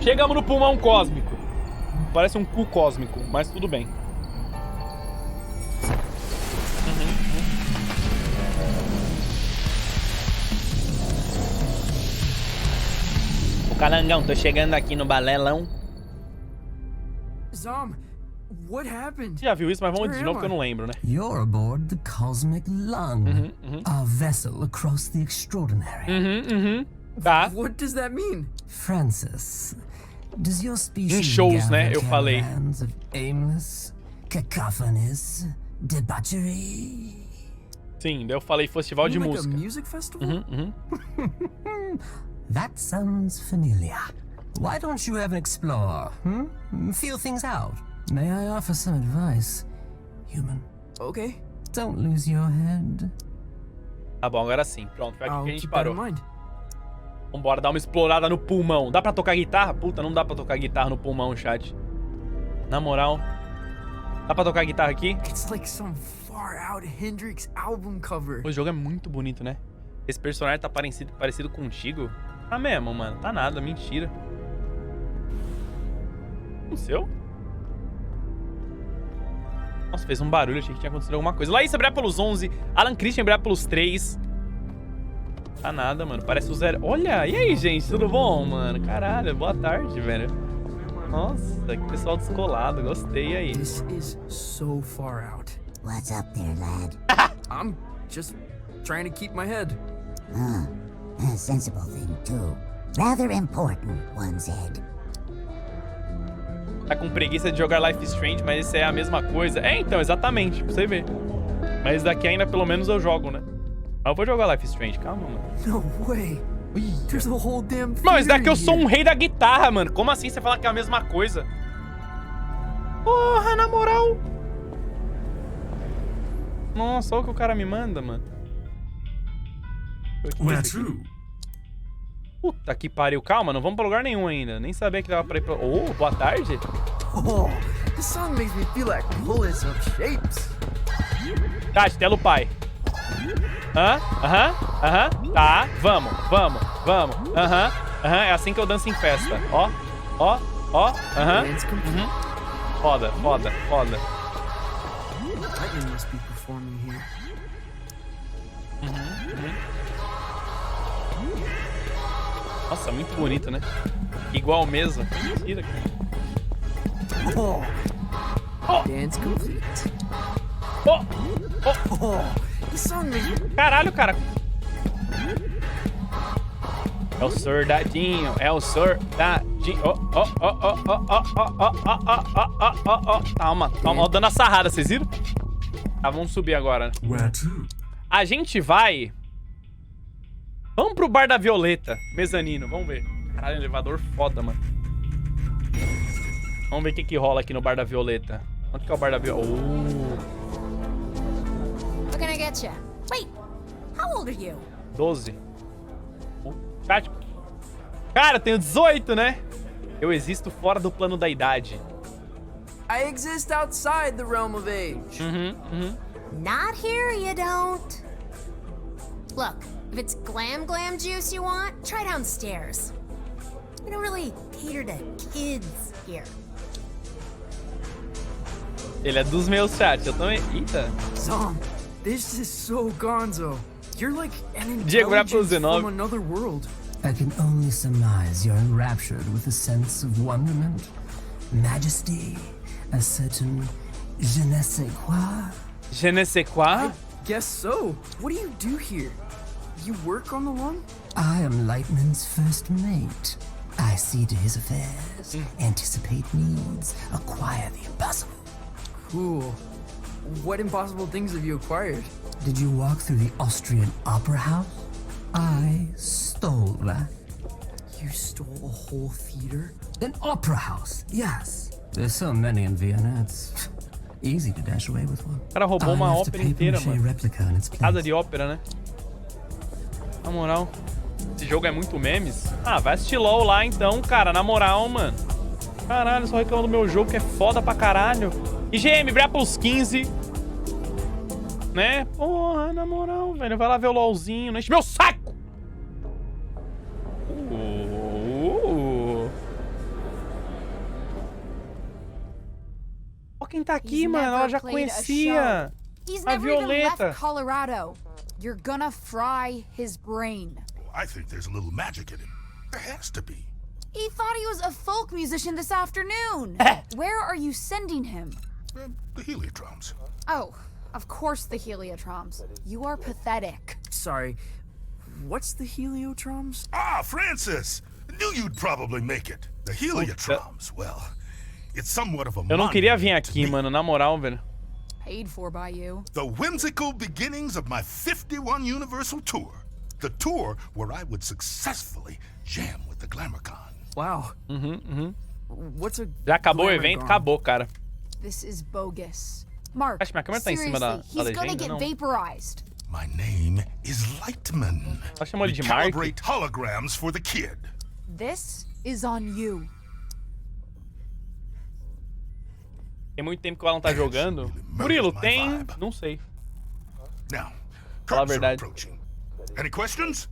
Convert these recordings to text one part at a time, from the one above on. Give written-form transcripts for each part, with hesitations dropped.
Chegamos no pulmão cósmico. Parece um cu cósmico, mas tudo bem. O calangão, tô chegando aqui no balelão. Zom, what happened? Você já viu isso, mas vamos de novo que eu não lembro, né? You're aboard the Cosmic Lung, our vessel across the extraordinary. Tá. What does that mean? Francis, does your species shows, né? Eu falei. caravans of aimless, cacophonous debauchery? Sim, daí eu falei festival de Like música. a music festival? That sounds familiar. Why don't you ever explore, Feel things out. May I offer some advice, human? Okay. Don't lose your head. Tá bom, agora sim. Pronto, foi aqui I'll que a gente keep that parou. in mind. Vambora dar uma explorada no pulmão. Dá pra tocar guitarra? Puta, não dá pra tocar guitarra no pulmão, chat. Na moral. Dá pra tocar guitarra aqui? It's like some far out Hendrix album cover. O jogo é muito bonito, né? Esse personagem tá parecido contigo. Tá mesmo, mano. Tá nada, mentira. O seu? Nossa, fez um barulho. Achei que tinha acontecido alguma coisa. Laís, brilha pelos 11. Alan Christian, brilha pelos 3. Tá nada, mano. Parece o zero. Olha, e aí, gente? Tudo bom, mano? Caralho, boa tarde, velho. Nossa, que pessoal descolado. Gostei, e aí? This is so far out. What's up there, lad? I'm just trying to keep my head. A sensible thing, too. Rather important, one said. Tá com preguiça de jogar Life is Strange, mas isso é a mesma coisa. É, então, exatamente, pra você ver. Mas daqui ainda pelo menos eu jogo, né? Mas eu vou jogar Life is Strange, calma, mano. No way. There's a whole damn Mas daqui theater eu sou here. um rei da guitarra, mano. Como assim você fala que é a mesma coisa? Porra, na moral. Nossa, olha o que o cara me manda, mano. Where to? Puta que pariu. Calma, não vamos pra lugar nenhum ainda. Nem sabia que dava pra ir pra... Oh, boa tarde. Oh, this song makes me feel like bullets of shapes. Tati, tela o pai. Aham. Tá, vamos. É assim que eu danço em festa. Ó. Dance complete. Foda. Lightning must be performing here. Nossa, muito bonito, né? Igual mesmo. Mentira, cara. Dance complete. Oh. This song makes me... Caralho, cara. É o soldadinho. Calma, ó, dando a sarrada, vocês viram? Tá, vamos subir agora. Where to? A gente vai... Vamos pro bar da Violeta, mezanino, vamos ver. Caralho, elevador foda, mano. Vamos ver o que rola aqui no bar da Violeta. Onde que é o bar da Violeta? What can I get you? Wait, how old are you? 12. Chat. Cara, eu tenho 18, né? Eu existo fora do plano da idade. I exist outside the realm of age. Not here, you don't. Look, if it's glam juice you want, try downstairs. We don't really cater to kids here. Ele é dos meus, chat. Eu também... Eita. Zom, this is so gonzo. You're like an Diego, vai pro intelligence 19. from another world. I can only surmise you're enraptured with a sense of wonderment, majesty, a certain je ne sais quoi. Je ne sais quoi? Guess so. What do you do here? You work on the Lung? I am Lightman's first mate. I see to his affairs, anticipate needs, acquire the impossible. Cool. What impossible things have you acquired? Did you walk through the Austrian Opera House? I stole that. You stole a whole theater? An opera house, yes. There's so many in Vienna, it's easy to dash away with one. O cara roubou uma I left a ópera inteira, papier-mâché mano. replica in its place. Casa de ópera, né? Na moral, esse jogo é muito memes. Ah, vai assistir LOL lá então, cara. Na moral, mano. Caralho, só reclamando do meu jogo que é foda pra caralho. IGM, brilha pros 15. Né? Porra, na moral, velho. Vai lá ver o LOLzinho. Não enche meu saco! tá aqui, He's mano. Ela never já played a conhecia. He's A never even Violeta. left Colorado. You're gonna fry his brain. I think there's a little magic in him. There has to be. He thought he was a folk musician this afternoon. Where are you sending him? The heliotroms. Oh, of course the heliotroms. You are pathetic. Sorry. What's the heliotroms? Ah, Francis! Knew you'd probably make it. The heliotroms, well, it's somewhat of a Eu não queria vir monument to aqui, me. mano. Na moral, velho. Paid for by you. The whimsical beginnings of my 51 Universal Tour. The tour where I would successfully jam with the Glamourcon. Wow. What's a Já acabou o evento? Glamourgon? Acabou, cara. This is bogus. Mark, Acho que minha câmera tá em cima da seriously, he's gonna legenda, get não. vaporized. My name is Lightman. Só chamou ele We de Mark. calibrate holograms for the kid. This is on you. Tem muito tempo que o Alan tá jogando. Murilo, tem... Não sei. Now, Fala a curtains are verdade. approaching. Any questions?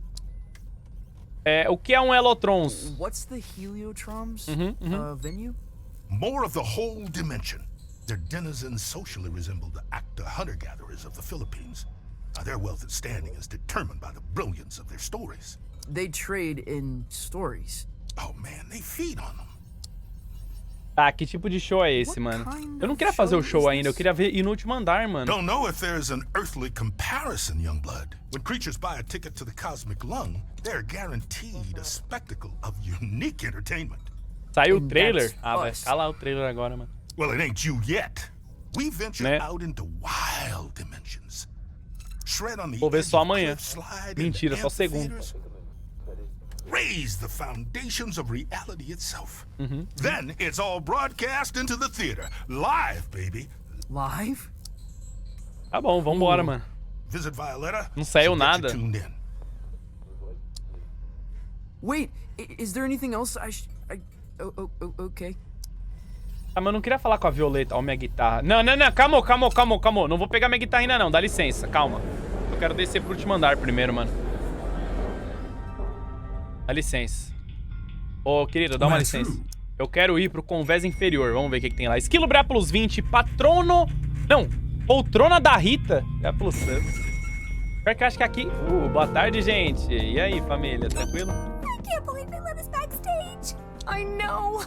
O que é um Elotrons? What's the heliotroms venue? More of the whole dimension. Their denizens socially resemble the actor hunter-gatherers of the Philippines. Now, their wealth and standing is determined by the brilliance of their stories. They trade in stories. Oh man, they feed on them. Tá, que tipo de show é esse, mano? Eu não queria fazer o show ainda, eu queria ver ir no último andar, mano. Don't know if there's an earthly comparison, young blood. When creatures buy a ticket to the cosmic lung, they're guaranteed a spectacle of unique entertainment. Saiu o And trailer? that's Ah, vai us. ficar lá o trailer agora, mano. Well, it ain't you yet. We venture Né? out into wild dimensions. Shred on the Vou ver edge só of amanhã. cliff slide Mentira, into só segunda. amphitheaters. Raise the foundations of reality itself. Uhum. Then it's all broadcast into the theater. Live, baby. Live? Tá bom, vambora, mano. Visit Violetta. Não saiu she'll get nada. you tuned in. Wait, is there anything else okay. Ah, mas eu não queria falar com a Violeta. Ó, minha guitarra. Não. Calma. Não vou pegar minha guitarra ainda, não. Dá licença, calma. Eu quero descer pro último andar primeiro, mano. Dá licença. Ô, querido, dá uma licença. Eu quero ir pro convés inferior. Vamos ver o que tem lá. Esquilo Brápulos 20, patrono... Não, poltrona da Rita. Brápulos 7. Pior que eu acho que aqui... boa tarde, gente. E aí, família, tranquilo? I can't believe they let us backstage. I know.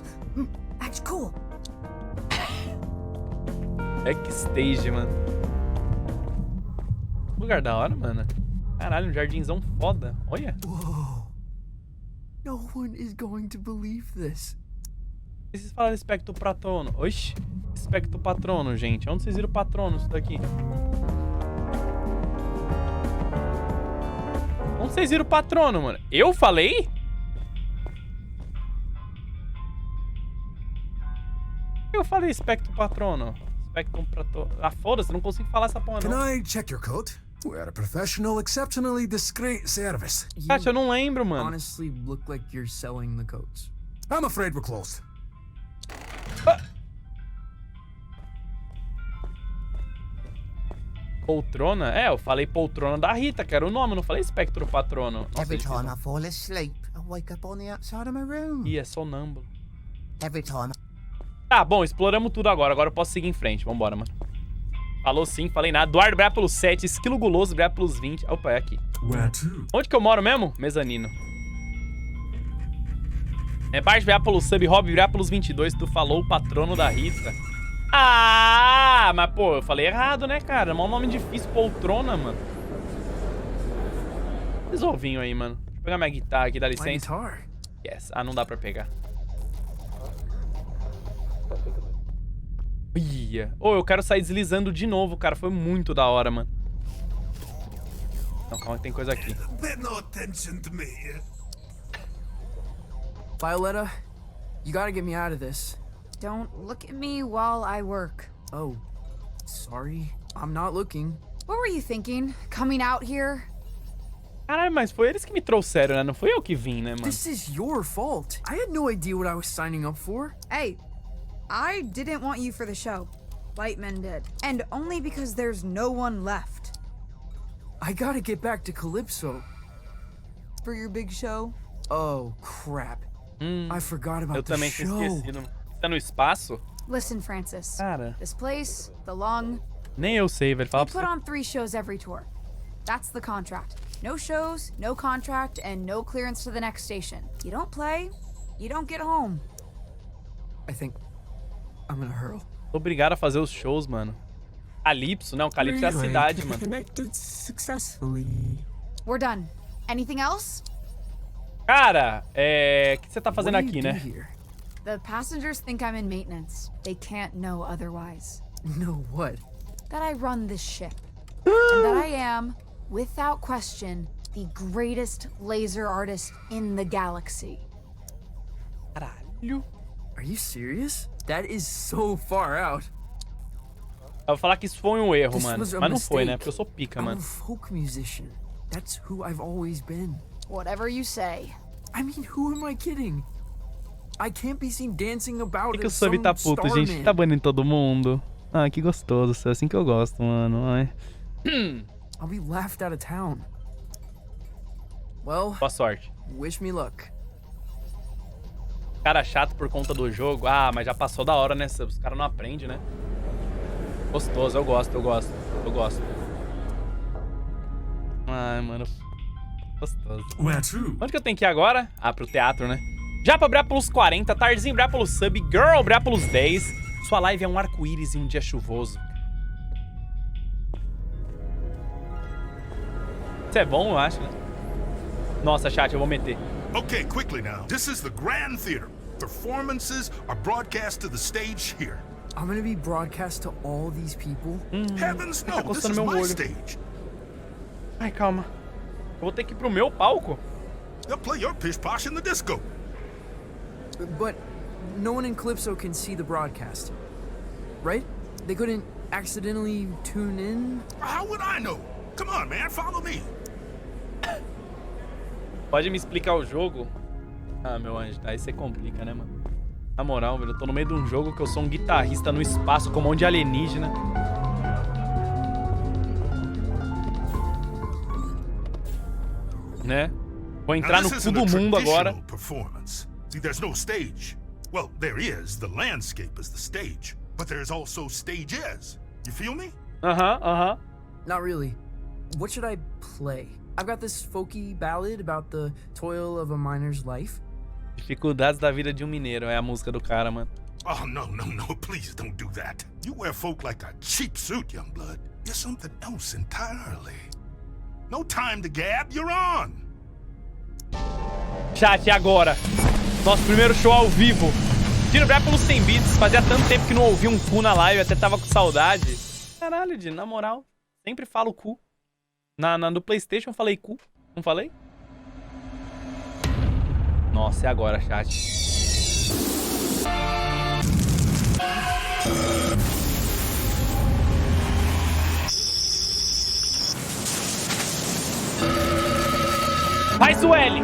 Act cool. Backstage, mano. Lugar da hora, mano. Caralho, um jardinzão foda. Olha. Whoa. No one is going to believe this. E vocês falaram espectro patrono? Oxi. Espectro patrono, gente. Onde vocês viram o patrono isso daqui? Onde vocês viram o patrono, mano? Eu falei? Eu falei espectro patrono. Espectro patrono. Ah, foda-se, não consigo falar essa porra, Can não. I check your coat? We're a professional, exceptionally discreet service. Kátia, eu não lembro, mano. Honestly look like you're selling the coats. I'm afraid we're closed. Poltrona? É, eu falei poltrona da Rita, que era o nome, eu não falei espectro patrono. Nossa, Every ele time fez I fall asleep, I wake up on the outside of my room. Ih, é sonâmbulo. Every time. Tá, bom, exploramos tudo agora. Agora eu posso seguir em frente. Vambora, mano. Falou sim, falei nada. Eduardo Brápulos 7, Esquilo Guloso Brápulos 20. Opa, é aqui. Where to? Onde que eu moro mesmo? Mezanino. É parte Brápulos Sub, Hobby Brápulos 22. Tu falou o patrono da Rita. Ah, mas pô, eu falei errado, né, cara? É um nome difícil, poltrona, mano. Esse ovinho aí, mano. Deixa eu pegar minha guitarra aqui, dá My licença. guitar. Yes. Ah, não dá pra pegar. Ia. Ô, eu quero sair deslizando de novo, cara. Foi muito da hora, mano. Não, calma que tem coisa aqui. Pay no attention to me. Violetta, you gotta get me out of this. Don't look at me while I work. Oh, sorry. I'm not looking. What were you thinking? Coming out here? Caralho, mas foi eles que me trouxeram, né? Não foi eu que vim, né, mano? This is your fault. I had no idea what I was signing up for. Hey, I didn't want you for the show. Lightman did. And only because there's no one left. I gotta get back to Calypso. For your big show? Oh, crap. I forgot about Eu the também tinha show. esquecido. Tá no espaço? Listen, Francis. Cara, This place, the Lung, nem eu sei, velho. Fala they pra put você. on 3 shows every tour. That's the contract. No shows, no contract, and no clearance to the next station. You don't play, you don't get home. I think I'm gonna hurl. Obrigado a fazer os shows, mano. Calypso, não. Calypso é a cidade, mano. Connected successfully. We're done. Anything else? Cara, o que você tá fazendo What do aqui, you do né? here? The passengers think I'm in maintenance. They can't know otherwise. No, what? That I run this ship. And that I am, without question, the greatest laser artist in the galaxy. Caralho. Are you serious? That is so far out. Eu vou falar que isso foi um erro, This mano. was a Mas não foi, né? mistake. Porque eu sou pica, I'm mano. a folk musician. That's who I've always been. Whatever you say. I mean, who am I kidding? I can't be seen dancing about Por que o as sub some tá puto, star gente? man. Tá banindo todo mundo. Ah, que gostoso. É assim que eu gosto, mano. Ai. I'll be laughed out of town. Well, Boa sorte. wish me luck. Cara chato por conta do jogo. Ah, mas já passou da hora, né? Os caras não aprendem, né? Gostoso, eu gosto. Ai, mano. Gostoso. Where to? Onde que eu tenho que ir agora? Ah, pro teatro, né? Japa, obrigado pelos 40. Tarzinho, obrigado pelo sub. Girl, obrigado pelos 10. Sua live é um arco-íris em um dia chuvoso. Isso é bom, eu acho, né? Nossa, chat, eu vou meter. Okay, quickly now. This is the Grand Theater. Performances are broadcast to the stage here. I'm gonna be broadcast to all these people. Heavens no, this coçando is meu my olho. stage. Ai, calma. Eu vou ter que ir pro meu palco? They'll play your pish posh in the disco. But no one in Calypso can see the broadcast. Right? They couldn't accidentally tune in? How would I know? Come on, man, follow me. Pode me explicar o jogo? Ah, meu anjo, aí você complica, né, mano? Na moral, velho, eu tô no meio de um jogo que eu sou um guitarrista no espaço com um monte de alienígena. Né? Vou entrar no this cu isn't do a mundo agora. traditional performance. See, there's no stage. Well, there is. The landscape is the stage. But there's also stages. You feel me? Aham. Not really. What should I play? I've got this folky ballad about the toil of a miner's life. Dificuldades da vida de um mineiro. É a música do cara, mano. Oh, no, please don't do that. You wear folk like a cheap suit, young blood. You're something else entirely. No time to gab, you're on. Chat, e agora? Nosso primeiro show ao vivo. Tiro breve pelos 100 bits. Fazia tanto tempo que não ouvi um cu na live, até tava com saudade. Caralho, Dino, na moral. Sempre falo cu. No PlayStation eu falei cu. Não falei? Nossa, e agora, chat? Vai, Sueli!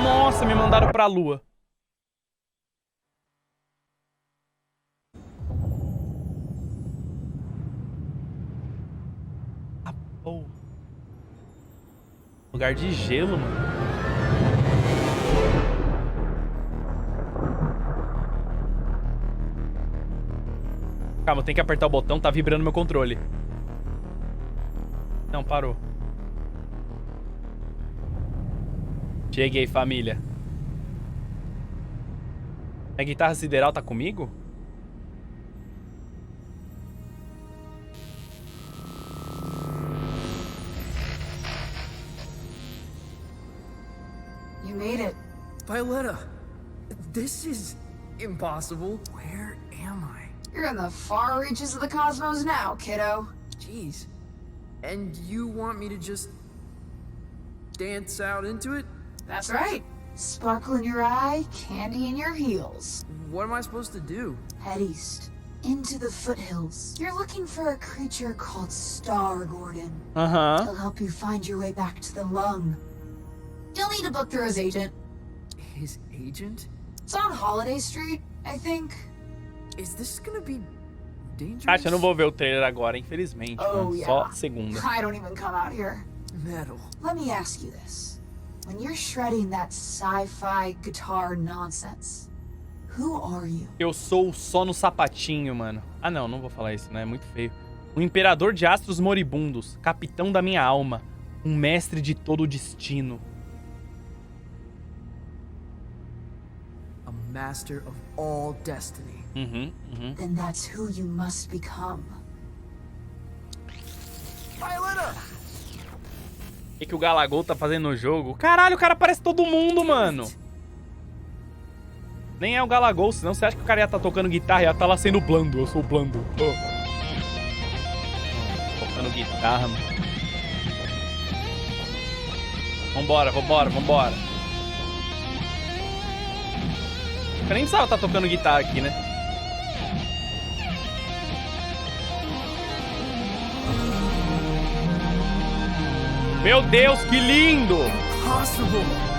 Nossa, me mandaram pra lua. Ah, porra. Lugar de gelo, mano. Calma, eu tenho que apertar o botão, tá vibrando meu controle. Não, parou. Cheguei, família. A guitarra sideral tá comigo? You made it. Violetta, this is impossible. Where am I? You're in the far reaches of the cosmos now, kiddo. Jeez. And you want me to just dance out into it? That's right. Sparkle in your eye, candy in your heels. What am I supposed to do? Head east, into the foothills. You're looking for a creature called Star Gordon. Aham. He'll help you find your way back to the Lung. You'll need a book through his agent. His agent? It's on Holiday Street, I think. Is this gonna be dangerous? Chat, eu não vou ver o trailer agora, infelizmente. Oh, mano. yeah. Só segunda. I don't even come out here. Metal. Let me ask you this. When you're shredding that sci-fi guitar nonsense, Who are you? Eu sou só no sapatinho, mano. Ah, não, não vou falar isso, né? É muito feio. O imperador de astros moribundos, capitão da minha alma, um mestre de todo o destino. A master of all destiny. Then that's who you must become. O que o Galagol tá fazendo no jogo? Caralho, o cara parece todo mundo, mano. Nem é o Galagol, senão você acha que o cara ia tá tocando guitarra e ia tá lá sendo blando. Eu sou blando. Oh. Tocando guitarra, mano. Vambora, vambora, vambora. Eu nem precisava tá tocando guitarra aqui, né? Meu Deus, que lindo! Impossible.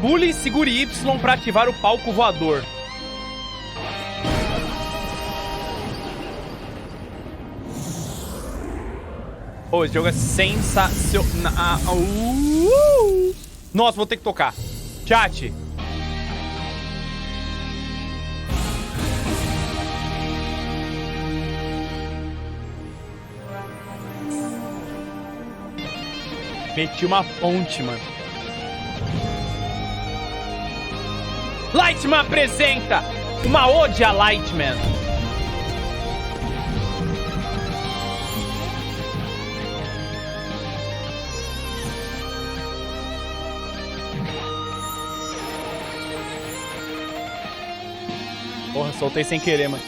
Pule e segure Y pra ativar o palco voador. Pô, esse jogo é sensacional. Nossa, vou ter que tocar. Chat. Meti uma ponte, mano. Lightman apresenta uma ode a Lightman. Porra, soltei sem querer, mano.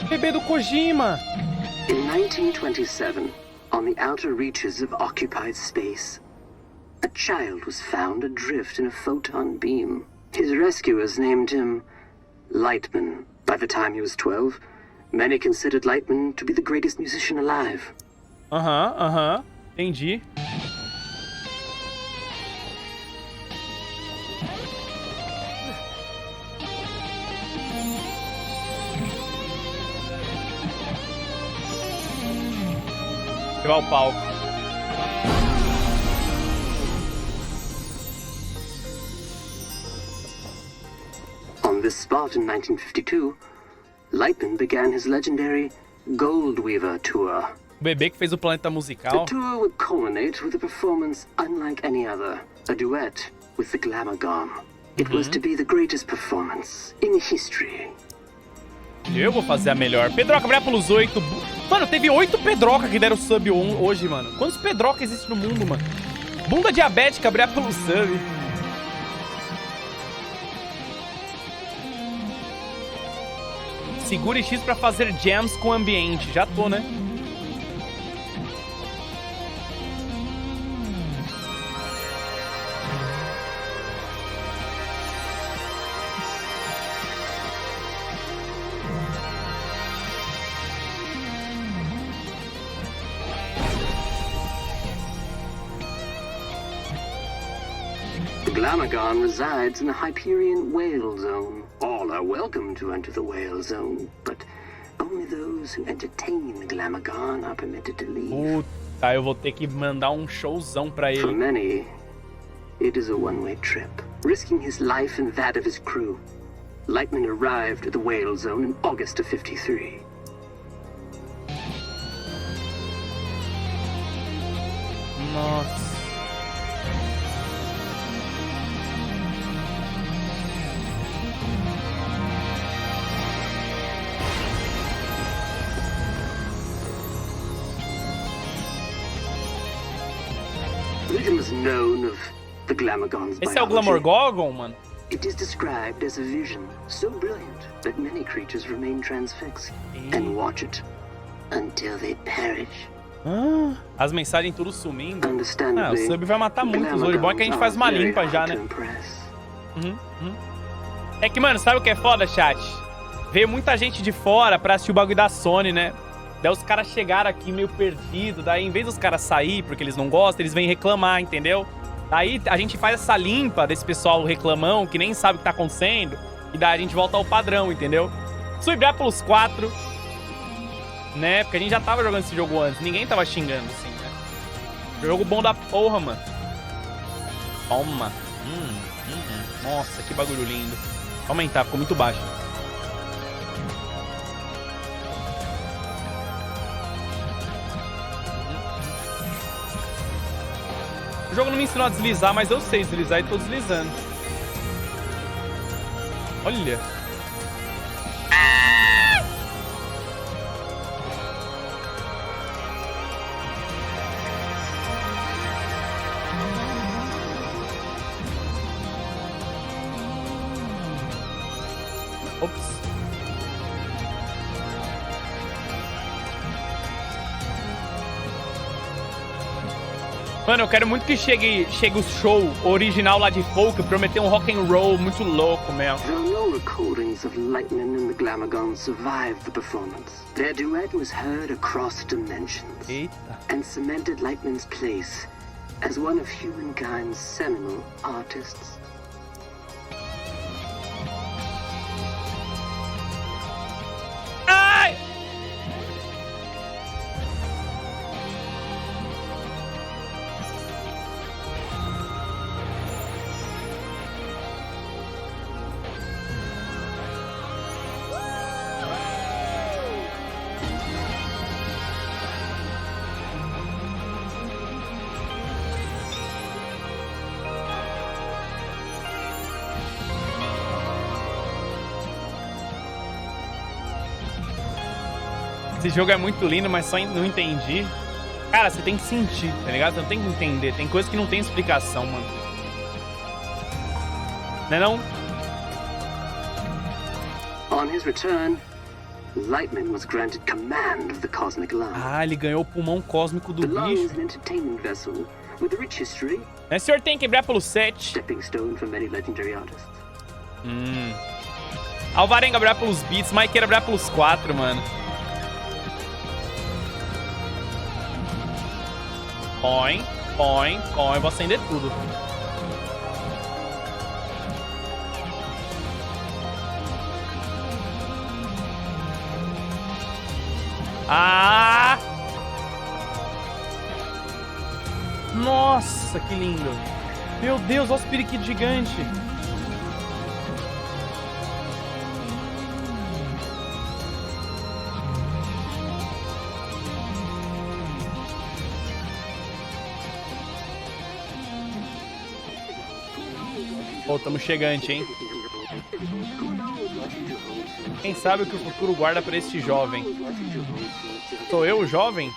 Bebê do Kojima. In 1927, on the outer reaches of occupied space, a child was found adrift in a photon beam. His rescuers named him Lightman. By the time he was 12, many considered Lightman to be the greatest musician alive. Entendi. Levar o palco. On this spot in 1952, Lightman began his legendary Gold Weaver tour. O bebê que fez o planeta musical. The tour would culminate with a performance unlike any other, a duet with the Glamour Gone. It was to be the greatest performance in history. Eu vou fazer a melhor. Pedroca, obrigado pelos 8. Mano, teve 8 Pedroca que deram sub hoje, mano. Quantos Pedroca existem no mundo, mano? Bunda diabética, obrigado pelo sub. Segure X pra fazer jams com o ambiente. Já tô, né? The Glamagon resides in the Hyperion Whale Zone. All are welcome to enter the Whale Zone, but only those who entertain the Glamagon are permitted to leave. Puta, eu vou ter que mandar um showzão pra For ele. many, it is a one-way trip, risking his life and that of his crew. Lightman arrived at the Whale Zone in August of 53. Nossa. Little is known of the Glamagon's Esse é o biology. Glamour Gogon, mano? It is described as a vision so brilliant that many creatures remain transfixed and watch it until they perish. As mensagens tudo sumindo. Ah, o Understandably, sub vai matar muitos hoje. Bom é que a gente faz uma limpa já, né? É que, mano, sabe o que é foda, chat? Veio muita gente de fora pra assistir o bagulho da Sony, né? Daí os caras chegaram aqui meio perdidos. Daí, em vez dos caras sair porque eles não gostam, eles vêm reclamar, entendeu? Daí a gente faz essa limpa desse pessoal reclamão que nem sabe o que tá acontecendo. E daí a gente volta ao padrão, entendeu? Subir pelos 4. Né? Porque a gente já tava jogando esse jogo antes. Ninguém tava xingando, assim, né? Jogo bom da porra, mano. Toma. Nossa, que bagulho lindo. Vou aumentar, ficou muito baixo. O jogo não me ensinou a deslizar, mas eu sei deslizar e tô deslizando. Olha. Ops. Mano, eu quero muito que chegue o show original lá de folk, prometer um rock and roll muito louco, mesmo. Though no recordings of Lightman and the Glamagons survived the performance, their duet was heard across dimensions. Eita. And cemented Lightman's place as one of humankind's seminal artists. Ai! Esse jogo é muito lindo, mas só não entendi. Cara, você tem que sentir, tá ligado? Você não tem que entender. Tem coisas que não tem explicação, mano. Não é não? On his return, Lightman was granted command of the cosmic line. Ah, ele ganhou o pulmão cósmico do The line is bicho. an entertainment vessel with a rich history, O senhor tem que quebrar pelo 7. stepping stone for many legendary artists. Alvarenga abrir pelos beats, Maiqueira abrir pelos 4, mano. Põe. Vou acender tudo. Ah! Nossa, que lindo. Meu Deus, olha os periquitos gigantes. Pô, tamo chegante, hein? Quem sabe o que o futuro guarda pra este jovem? Sou eu o jovem?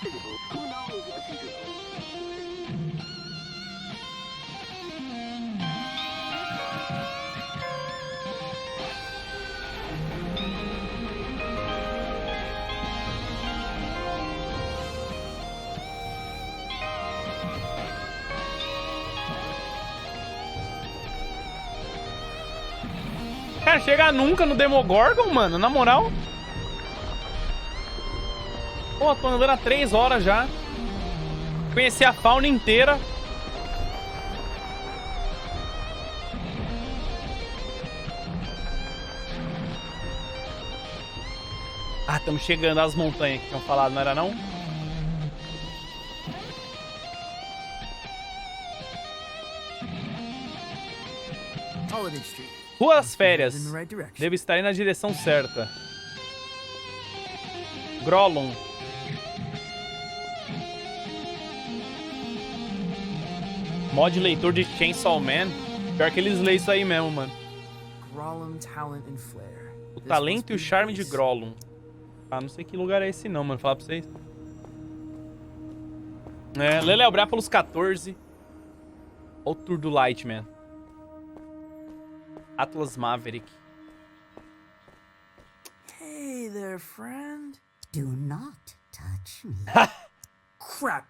Cara, chegar nunca no Demogorgon, mano, na moral. Pô, tô andando há 3 horas já. Conheci a fauna inteira. Ah, estamos chegando às montanhas que tinham falado, não era não? Holiday Street. Ruas Férias. In the right direction. Devo estar indo na direção certa. Grolum. Mod leitor de Chainsaw Man. Pior que eles leem isso aí mesmo, mano. Grollum, talent and flair. O talento e o charme de Grolum. Ah, não sei que lugar é esse não, mano. Falar pra vocês. É, Lele Obrar pelos 14. Olha o Tour do Lightman. Atlas Maverick. Hey there, friend. Do not touch me. crap.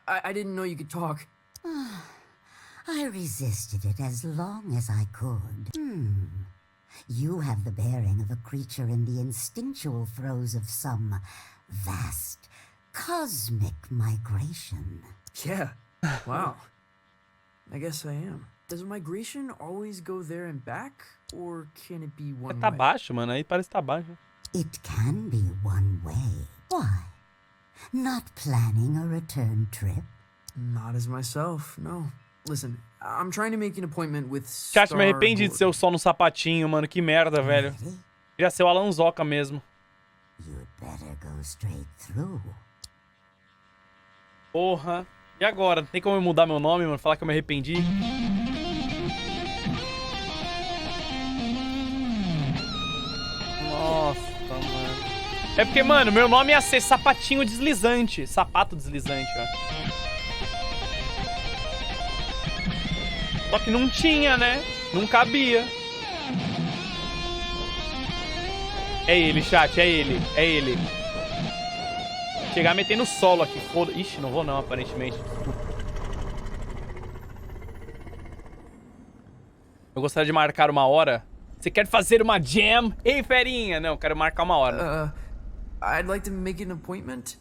I didn't know you could talk. I resisted it as long as I could. You have the bearing of a creature in the instinctual throes of some vast cosmic migration. Yeah. Wow. I guess I am. Does migration always go there and back? Or can it be one Tá way? baixo, mano. Aí parece que tá baixo. It can be one way. Why? Not planning a return trip? Not as myself, no. Listen, I'm trying to make an appointment with Chat, me arrependi de ser o sol no sapatinho, mano. Que merda, velho. Queria ser o alanzoka mesmo. You'd better go straight through. Porra. E agora? Tem como eu mudar meu nome, mano? Falar que eu me arrependi? Nossa, mano. É porque, mano, meu nome ia ser sapatinho deslizante. Sapato deslizante, ó. Só que não tinha, né? Não cabia. É ele, chat. É ele. É ele. Chegar metendo solo aqui. Foda. Ixi, não vou não, aparentemente. Eu gostaria de marcar uma hora. Você quer fazer uma jam? Ei, ferinha! Não, quero marcar uma hora. I'd like to make an appointment.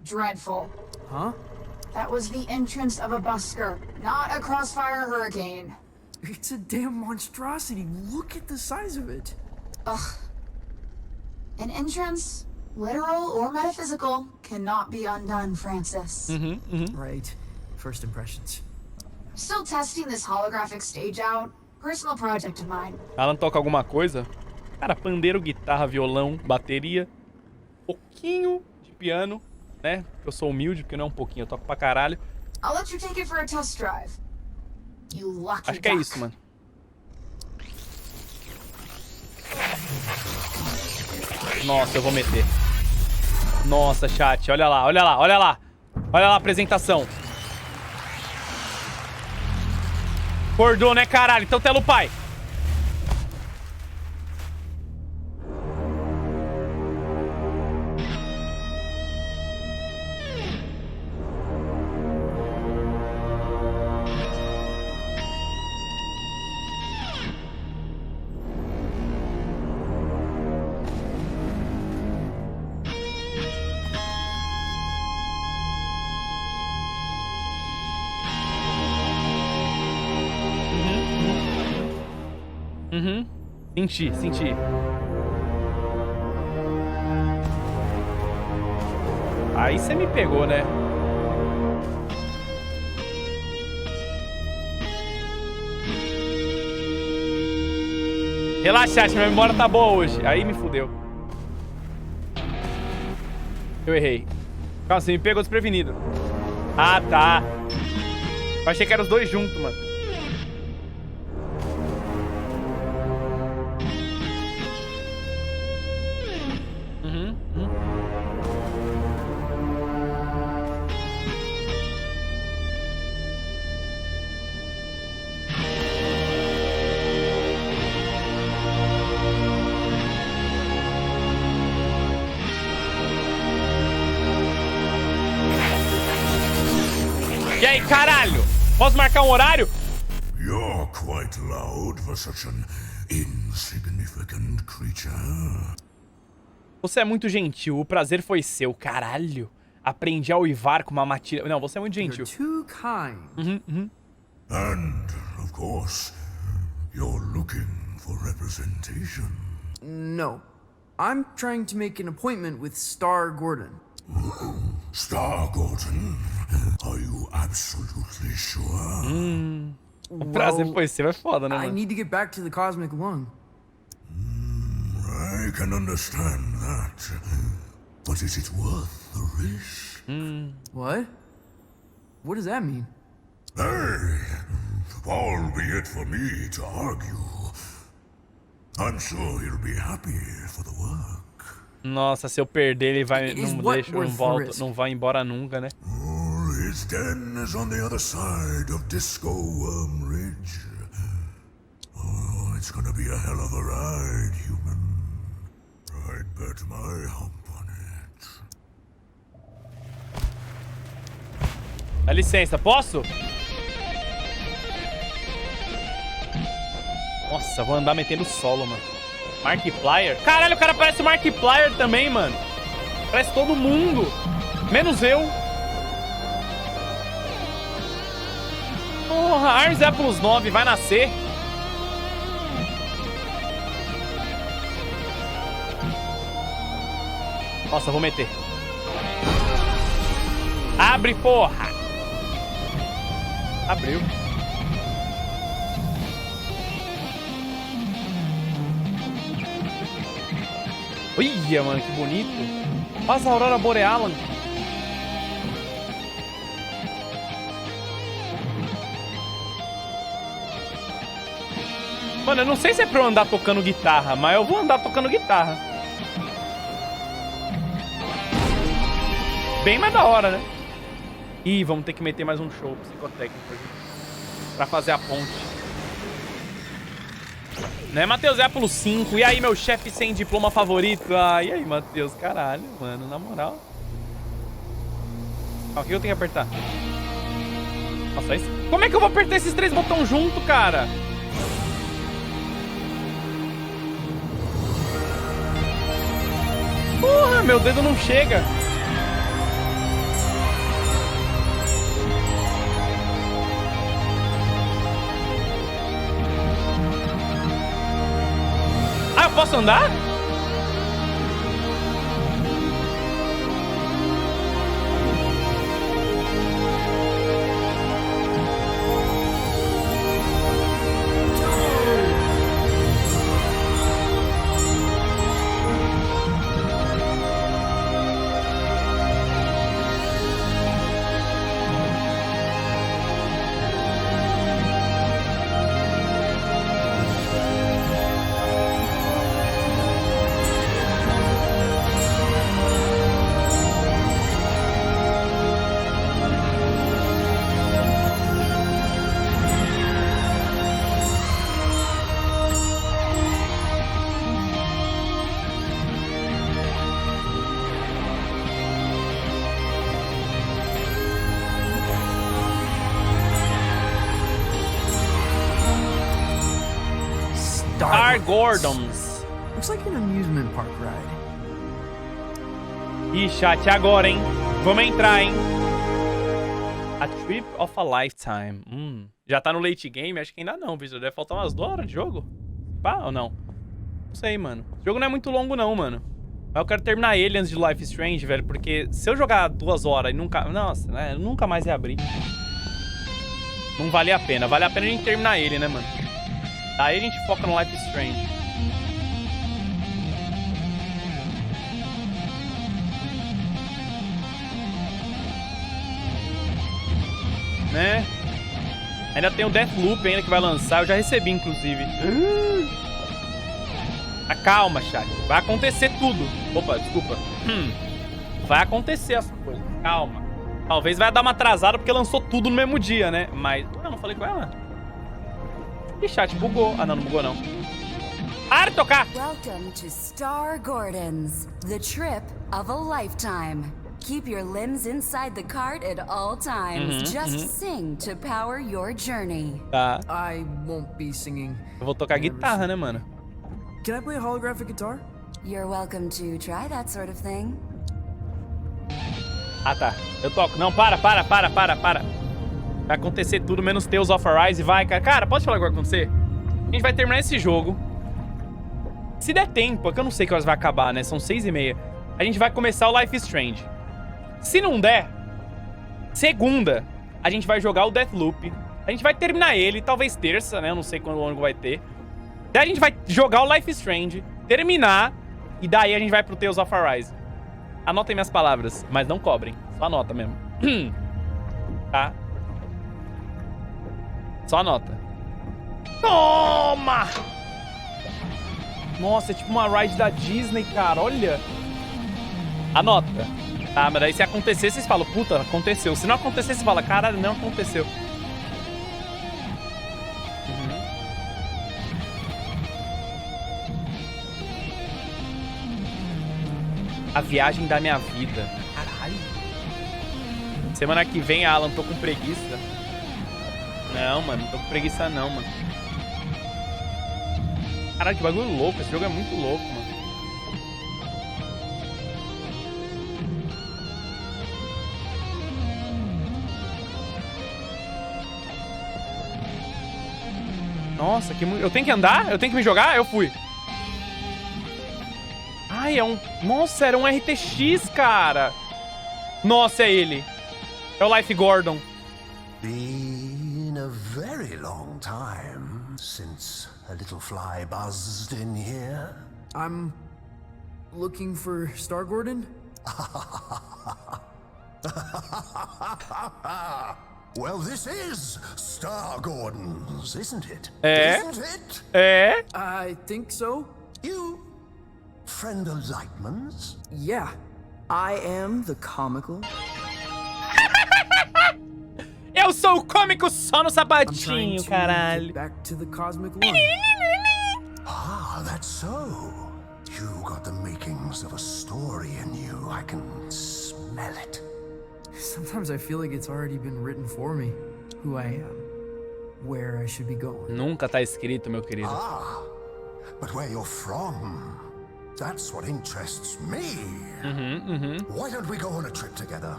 Dreadful. Huh? That was the entrance of a busker, not a crossfire hurricane. It's a damn monstrosity. Look at the size of it. Ugh. An entrance, literal or metaphysical, cannot be undone, Francis. Right. First impressions. Still testing this holographic stage out. Personal project of mine. Alan toca alguma coisa? Cara, pandeiro, guitarra, violão, bateria. Pouquinho de piano, né? Eu sou humilde, porque não é um pouquinho, eu toco pra caralho. I'll let you take it for a test drive. You lucky Acho que é duck. isso, mano. Nossa, eu vou meter. Nossa, chat, olha lá, olha lá, olha lá. Olha lá a apresentação. Acordou, né, caralho? Então tela o pai. Senti, senti. Aí você me pegou, né? Relaxa, minha memória tá boa hoje. Aí me fudeu. Eu errei. Calma, você me pegou desprevenido. Ah, tá. Eu achei que eram os dois juntos, mano. E aí, caralho? Posso marcar um horário? You're quite loud for such an insignificant creature. Você é muito gentil, o prazer foi seu, caralho. Aprendi a uivar com uma matilha. Não, você é muito gentil. You're too kind. And, of course, you're looking for representation. No. I'm trying to make an appointment with Star Gordon. Star Gordon? Are you absolutely sure? O prazer foi seu, é foda, né, I mano? need to get back to the Cosmic Lung. I can understand that. But is it worth the risk? What? What does that mean? Hey, albeit for me to argue, I'm sure he'll be happy for the work. Nossa, se eu perder, ele vai. Is Não what deixa, não worth the volta, risk? não vai embora nunca, né? His den is on the other side of Disco Worm Ridge. Oh, it's It's gonna be a hell of a ride, human. Right, bet my hump on it. Dá licença, posso? Nossa, vou andar metendo solo, mano. Markiplier? Caralho, o cara parece o Markiplier também, mano. Parece todo mundo. Menos eu. Porra, Arms é plus 9, vai nascer. Nossa, vou meter. Abre, porra. Abriu. Olha, mano, que bonito. Faz a aurora boreal. Mano, eu não sei se é pra eu andar tocando guitarra, mas eu vou andar tocando guitarra. Bem mais da hora, né? Ih, vamos ter que meter mais um show psicotécnico pra fazer a ponte. Né, Matheus? É pelo 5. E aí, meu chefe sem diploma favorito? Ah, e aí, Matheus? Caralho, mano, na moral. Ó, o que eu tenho que apertar? Nossa, isso. Como é que eu vou apertar esses 3 botões junto, cara? Porra, meu dedo não chega. Ah, eu posso andar? Gordons. Looks like an amusement park ride. Ih, chat, agora, hein? Vamos entrar, hein? A trip of a lifetime. Já tá no late game? Acho que ainda não, bicho. Deve faltar umas 2 horas de jogo. Pá, ou não? Não sei, mano. O jogo não é muito longo, não, mano. Mas eu quero terminar ele antes de Life is Strange, velho. Porque se eu jogar 2 horas e nunca... Nossa, né? Nunca mais ia abrir. Não vale a pena. Vale a pena a gente terminar ele, né, mano? Daí a gente foca no Life is Strange. Né? Ainda tem o Deathloop ainda que vai lançar. Eu já recebi, inclusive. Calma, chat. Vai acontecer tudo. Opa, desculpa. Vai acontecer essa coisa. Calma. Talvez vai dar uma atrasada porque lançou tudo no mesmo dia, né? Mas... Eu não falei com ela. Ih, chat, bugou. Ah, não, não bugou, não. Para de tocar! Welcome to Star Gordons, the trip of a lifetime. Keep your limbs inside the cart at all times. Just sing to power your journey. Tá. I won't be singing. Eu vou tocar guitarra, né, mano? Can I play a holographic guitar? You're welcome to try that sort of thing. Ah, tá. Eu toco. Não, para. Vai acontecer tudo, menos Tales of Arise. Vai, cara. Cara, pode falar o que vai acontecer? A gente vai terminar esse jogo. Se der tempo, é que eu não sei que horas vai acabar, né? São 6h30. A gente vai começar o Life is Strange. Se não der, segunda, a gente vai jogar o Deathloop. A gente vai terminar ele, talvez terça, né? Eu não sei quando longo vai ter. Daí a gente vai jogar o Life is Strange, terminar, e daí a gente vai pro Tales of Arise. Anotem minhas palavras, mas não cobrem. Só anota mesmo. Tá? Só anota. Toma! Nossa, é tipo uma ride da Disney, cara. Olha. Anota. Tá, mas daí se acontecer, vocês falam, puta, aconteceu. Se não acontecer, você fala, caralho, não aconteceu. A viagem da minha vida. Caralho. Semana que vem, Alan, tô com preguiça. Não, mano, não tô com preguiça não, mano. Caralho, que bagulho louco. Esse jogo é muito louco, mano. Nossa, que... eu tenho que andar? Eu tenho que me jogar? Eu fui. Ai, é um... Nossa, era um RTX, cara. Nossa, é ele. É o Life Gordon. Been a very long time since a little fly buzzed in here. I'm looking for Star Gordon. Well, this is Star Gordon's, isn't it? É? Isn't it? É? I think so. You friend of Lightman's? Yeah, I am the comical. Eu sou o cômico só no I'm trying sapatinho, to caralho. get back to the cosmic one. Ah, that's so. You got the makings of a story in you. I can smell it. Sometimes I feel like it's already been written for me. Who I am, where I should be going. Nunca tá escrito, meu querido. Ah, but where you're from, that's what interests me. Why don't we go on a trip together,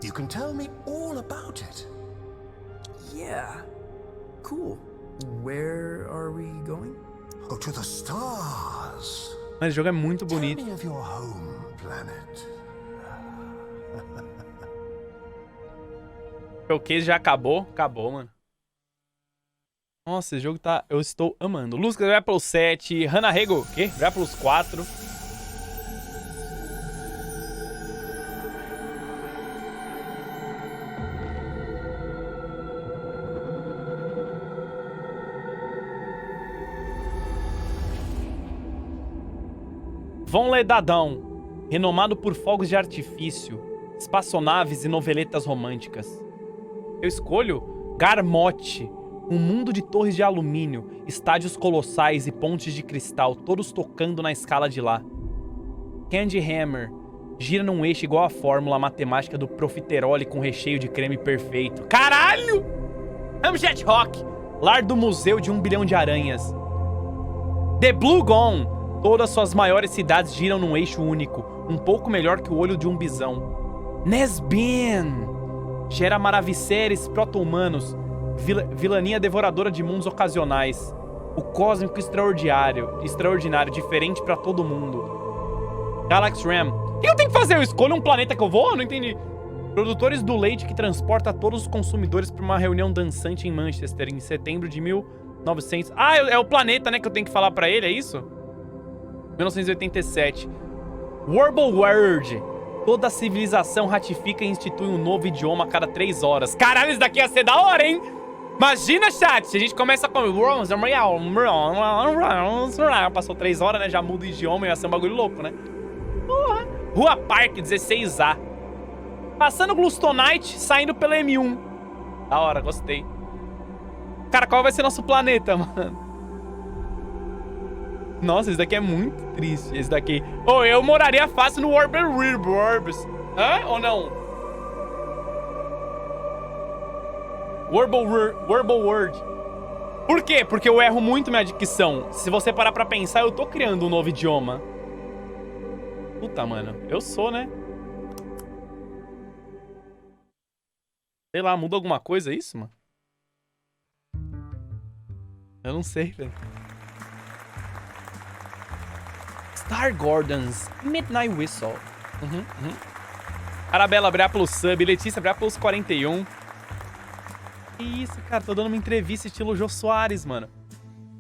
You can tell me all about it. Yeah, cool. Where are we going? Oh, to the stars. Mas o jogo é muito bonito. Tell me of your home planet. O showcase já acabou? Acabou, mano. Nossa, esse jogo tá... Eu estou amando. Lucas vai pelos 7. Hannah Rego, o quê? Vai pelos 4. Von Ledadão, renomado por fogos de artifício, espaçonaves e noveletas românticas. Eu escolho Garmote, um mundo de torres de alumínio, estádios colossais e pontes de cristal, todos tocando na escala de lá. Candy Hammer, gira num eixo igual a fórmula matemática do profiterole com recheio de creme perfeito. Caralho! Amjet Rock, lar do museu de 1 bilhão de aranhas. The Blue Gone, todas suas maiores cidades giram num eixo único, um pouco melhor que o olho de um bisão. Nesbin, gera maraviceres proto-humanos, vilania devoradora de mundos ocasionais. O cósmico extraordinário, diferente pra todo mundo. Galaxy Ram. O que eu tenho que fazer? Eu escolho um planeta que eu vou? Eu não entendi. Produtores do leite que transporta todos os consumidores para uma reunião dançante em Manchester em setembro de 1900. Ah, é o planeta, né, que eu tenho que falar pra ele, é isso? 1987. Warble World. Toda a civilização ratifica e institui um novo idioma a cada 3 horas. Caralho, isso daqui ia ser da hora, hein? Imagina, chat, se a gente começa com... Passou 3 horas, né? Já muda o idioma e ia ser um bagulho louco, né? Rua Parte, 16A. Passando Glustonite, saindo pela M1. Da hora, gostei. Cara, qual vai ser nosso planeta, mano? Nossa, esse daqui é muito triste. Esse daqui... Oh, eu moraria fácil no Warble World. Hã? Ou não? Warble World. Por quê? Porque eu erro muito minha dicção. Se você parar pra pensar, eu tô criando um novo idioma. Puta, mano. Eu sou, né? Sei lá, muda alguma coisa isso, mano? Eu não sei, velho. Star Gordon's Midnight Whistle. Arabella, abrir pelos sub. Letícia, abrir pelos 41. Que isso, cara. Tô dando uma entrevista estilo Jô Soares, mano.